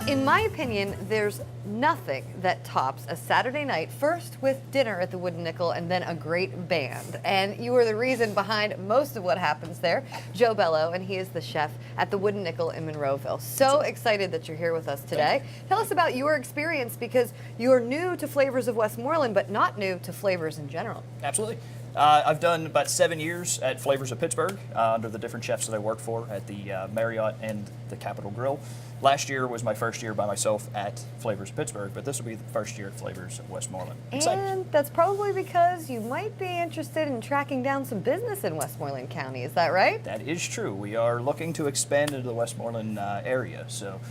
In my opinion, there's nothing that tops a Saturday night, first with dinner at the Wooden Nickel and then a great band. And you are the reason behind most of what happens there. Joe Bello, and he is the chef at the Wooden Nickel in Monroeville. So excited that you're here with us today. Tell us about your experience, because you're new to Flavors of Westmoreland, but not new to flavors in general. Absolutely. I've done about 7 years at Flavors of Pittsburgh under the different chefs that I worked for at the Marriott and the Capitol Grill. Last year was my first year by myself at Flavors of Pittsburgh, but this will be the first year at Flavors of Westmoreland. Excited. And that's probably because you might be interested in tracking down some business in Westmoreland County. Is that right? That is true. We are looking to expand into the Westmoreland area, so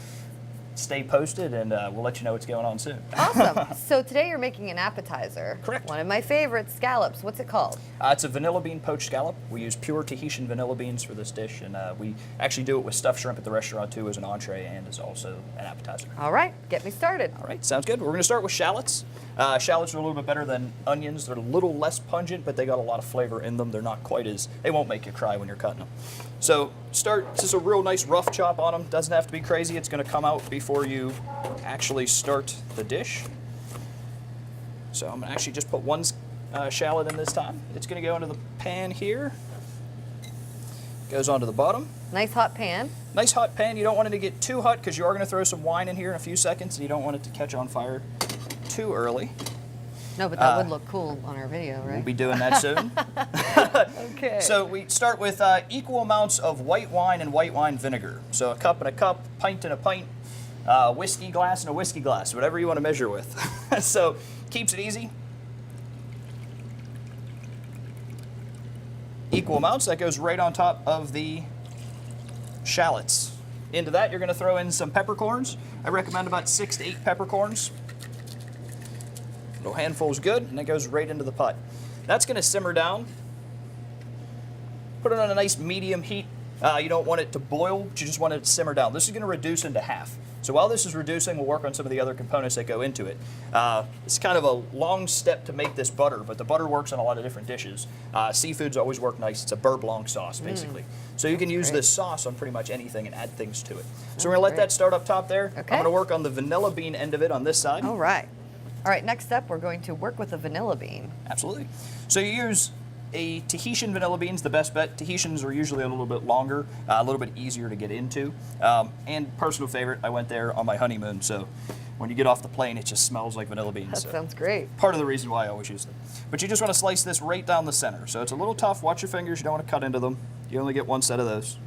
stay posted, and we'll let you know what's going on soon. Awesome. So today you're making an appetizer. Correct. One of my favorites, scallops. What's it called? It's a vanilla bean poached scallop. We use pure Tahitian vanilla beans for this dish, and we actually do it with stuffed shrimp at the restaurant too as an entree and as also an appetizer. All right, get me started. All right, sounds good. We're going to start with shallots. Shallots are a little bit better than onions. They're a little less pungent, but they got a lot of flavor in them. They're not quite as, they won't make you cry when you're cutting them. So start just a real nice rough chop on them. Doesn't have to be crazy. It's going to come out before you actually start the dish. So I'm going to actually just put one shallot in this time. It's going to go into the pan here. Goes onto the bottom. Nice hot pan. Nice hot pan. You don't want it to get too hot because you are going to throw some wine in here in a few seconds, and you don't want it to catch on fire too early. No, but that would look cool on our video, right? We'll be doing that soon. Okay. So we start with equal amounts of white wine and white wine vinegar. So a cup and a cup, pint and a pint, whiskey glass and a whiskey glass, whatever you want to measure with. So keeps it easy. Equal amounts, that goes right on top of the shallots. Into that, you're going to throw in some peppercorns. I recommend about 6 to 8 peppercorns. A little handful is good, and that goes right into the pot. That's going to simmer down. Put it on a nice medium heat. You don't want it to boil, but you just want it to simmer down. This is going to reduce into half. So while this is reducing, we'll work on some of the other components that go into it. It's kind of a long step to make this butter, but the butter works on a lot of different dishes. Seafoods always work nice. It's a beurre blanc sauce, basically. So you can use this sauce on pretty much anything and add things to it. So we're going to let that start up top there. Okay. I'm going to work on the vanilla bean end of it on this side. All right. All right, next up, we're going to work with a vanilla bean. Absolutely. So you use a Tahitian vanilla bean's the best bet. Tahitians are usually a little bit longer, a little bit easier to get into. And personal favorite, I went there on my honeymoon, so when you get off the plane, it just smells like vanilla beans. That so sounds great. Part of the reason why I always use them. But you just want to slice this right down the center. So it's a little tough. Watch your fingers. You don't want to cut into them. You only get one set of those.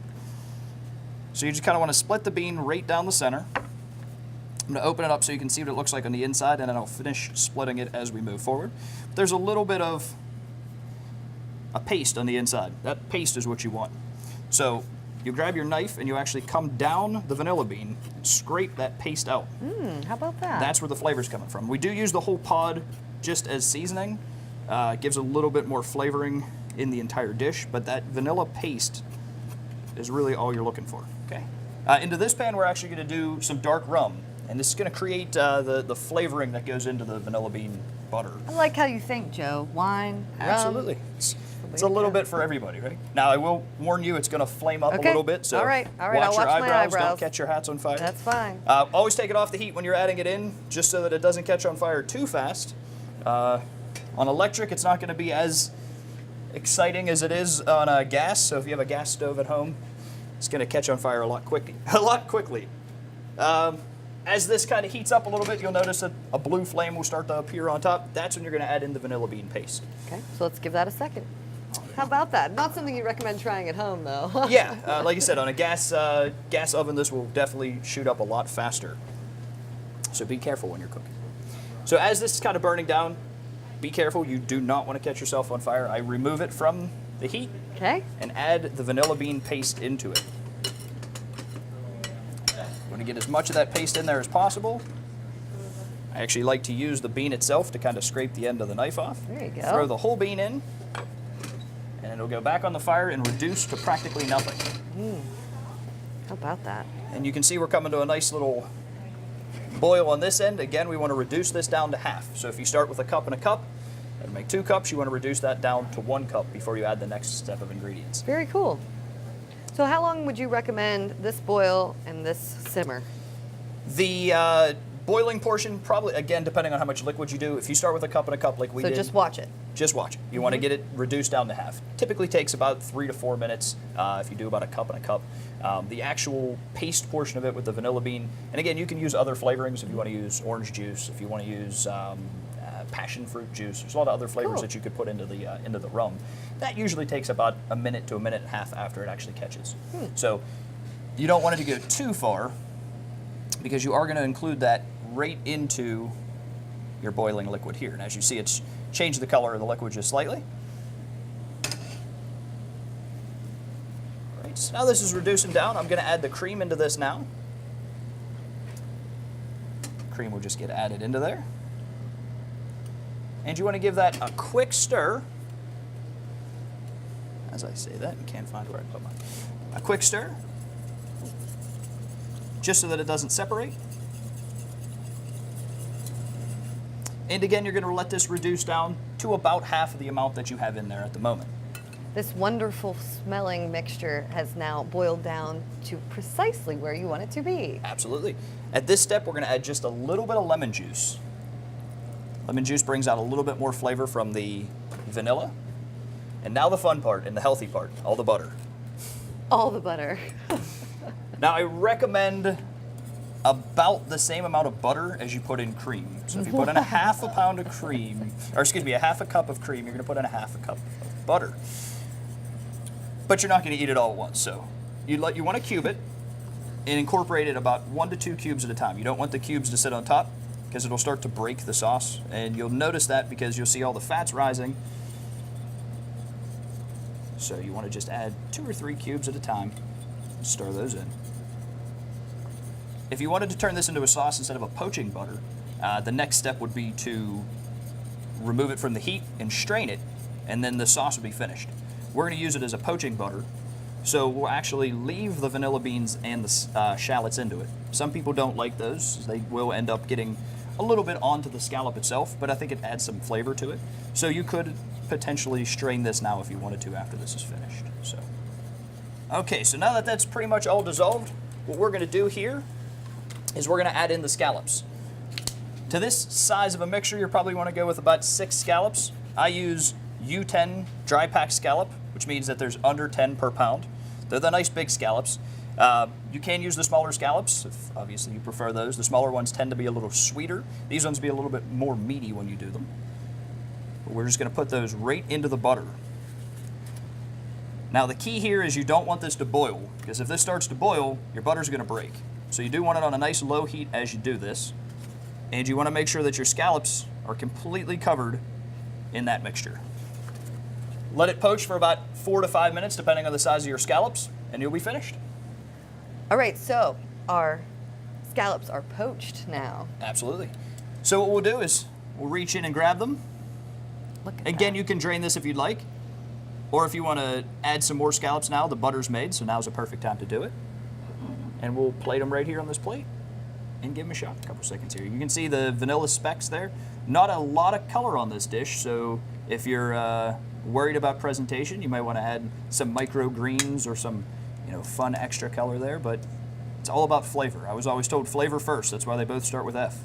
So you just kind of want to split the bean right down the center. I'm going to open it up so you can see what it looks like on the inside, and then I'll finish splitting it as we move forward. There's a little bit of a paste on the inside. That paste is what you want. So you grab your knife and you actually come down the vanilla bean and scrape that paste out. How about that? That's where the flavor's coming from. We do use the whole pod just as seasoning. It gives a little bit more flavoring in the entire dish, but that vanilla paste is really all you're looking for. Okay. Into this pan, we're actually going to do some dark rum. And this is going to create the flavoring that goes into the vanilla bean butter. I like how you think, Joe. Wine, rum. Absolutely. It's a little bit for everybody, right? Now, I will warn you, it's going to flame up a little bit, so all right. watch I'll your watch my eyebrows. Don't catch your hats on fire. That's fine. Always take it off the heat when you're adding it in, just so that it doesn't catch on fire too fast. On electric, it's not going to be as exciting as it is on gas, so if you have a gas stove at home, it's going to catch on fire a lot quickly. As this kind of heats up a little bit, you'll notice that a blue flame will start to appear on top. That's when you're going to add in the vanilla bean paste. Okay, so let's give that a second. How about that? Not something you recommend trying at home, though. Yeah, like I said, on a gas oven, this will definitely shoot up a lot faster. So be careful when you're cooking. So as this is kind of burning down, be careful. You do not want to catch yourself on fire. I remove it from the heat and add the vanilla bean paste into it. Want to get as much of that paste in there as possible. I actually like to use the bean itself to kind of scrape the end of the knife off. There you go. Throw the whole bean in, and it'll go back on the fire and reduce to practically nothing. How about that? And you can see we're coming to a nice little boil on this end. Again, we want to reduce this down to half. So if you start with a cup and a cup, and make 2 cups, you want to reduce that down to 1 cup before you add the next step of ingredients. Very cool. So how long would you recommend this boil and this simmer? The boiling portion, probably, again, depending on how much liquid you do. If you start with a cup and a cup like we So did. just watch it. Just watch it. You want to get it reduced down to half. Typically takes about 3 to 4 minutes if you do about a cup and a cup. The actual paste portion of it with the vanilla bean, and again, you can use other flavorings if you want to use orange juice, if you want to use passion fruit juice. There's a lot of other flavors Cool. that you could put into the rum. That usually takes about a minute to a minute and a half after it actually catches. So you don't want it to go too far because you are going to include that right into your boiling liquid here. And as you see, it's changed the color of the liquid just slightly. Right, so now this is reducing down. I'm going to add the cream into this now. Cream will just get added into there. And you want to give that a quick stir. As I say that, and can't find where I put mine. A quick stir, just so that it doesn't separate. And again, you're going to let this reduce down to about half of the amount that you have in there at the moment. This wonderful smelling mixture has now boiled down to precisely where you want it to be. Absolutely. At this step, we're going to add just a little bit of lemon juice. Lemon juice brings out a little bit more flavor from the vanilla. And now the fun part and the healthy part, all the butter. All the butter. Now I recommend about the same amount of butter as you put in cream. So if you put in a half a pound of cream, or excuse me, a half a cup of cream, you're going to put in a half a cup of butter. But you're not going to eat it all at once. So you want to cube it and incorporate it about 1 to 2 cubes at a time. You don't want the cubes to sit on top because it'll start to break the sauce. And you'll notice that because you'll see all the fats rising. So you want to just add 2 or 3 cubes at a time. Stir those in. If you wanted to turn this into a sauce instead of a poaching butter, the next step would be to remove it from the heat and strain it, and then the sauce would be finished. We're going to use it as a poaching butter, so we'll actually leave the vanilla beans and the shallots into it. Some people don't like those. They will end up getting a little bit onto the scallop itself, but I think it adds some flavor to it. So you could potentially strain this now if you wanted to after this is finished. So, okay, so now that that's pretty much all dissolved, what we're going to do here is we're going to add in the scallops. To this size of a mixture, you probably want to go with about 6 scallops. I use U10 dry pack scallop, which means that there's under 10 per pound. They're the nice big scallops. You can use the smaller scallops, if obviously you prefer those. The smaller ones tend to be a little sweeter. These ones be a little bit more meaty when you do them. But we're just going to put those right into the butter. Now the key here is you don't want this to boil, because if this starts to boil, your butter's going to break. So you do want it on a nice low heat as you do this. And you want to make sure that your scallops are completely covered in that mixture. Let it poach for about 4 to 5 minutes, depending on the size of your scallops, and you'll be finished. All right, so our scallops are poached now. Absolutely. So what we'll do is we'll reach in and grab them. Look at Again, that. you can drain this if you'd like. Or if you want to add some more scallops now, the butter's made, so now's a perfect time to do it. And we'll plate them right here on this plate and give them a shot. A couple seconds here. You can see the vanilla specks there. Not a lot of color on this dish, so if you're worried about presentation, you might want to add some micro greens or some fun extra color there, but it's all about flavor. I was always told flavor first. That's why they both start with F.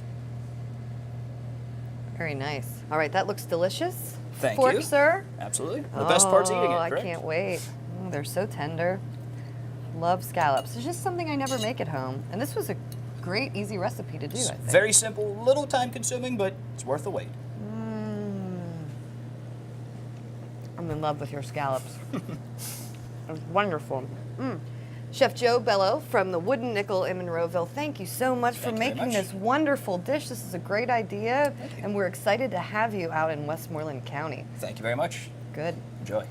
Very nice. All right, that looks delicious. Thank Fork, you. sir. Absolutely. The best part's eating it, I correct? can't wait. They're so tender. Love scallops. It's just something I never make at home. And this was a great, easy recipe to do, I think. Very simple, little time consuming, but it's worth the wait. I'm in love with your scallops. It's wonderful. Chef Joe Bello from the Wooden Nickel in Monroeville, thank you so much for Thank you very making much. this wonderful dish. This is a great idea, and we're excited to have you out in Westmoreland County. Thank you very much. Good. Enjoy.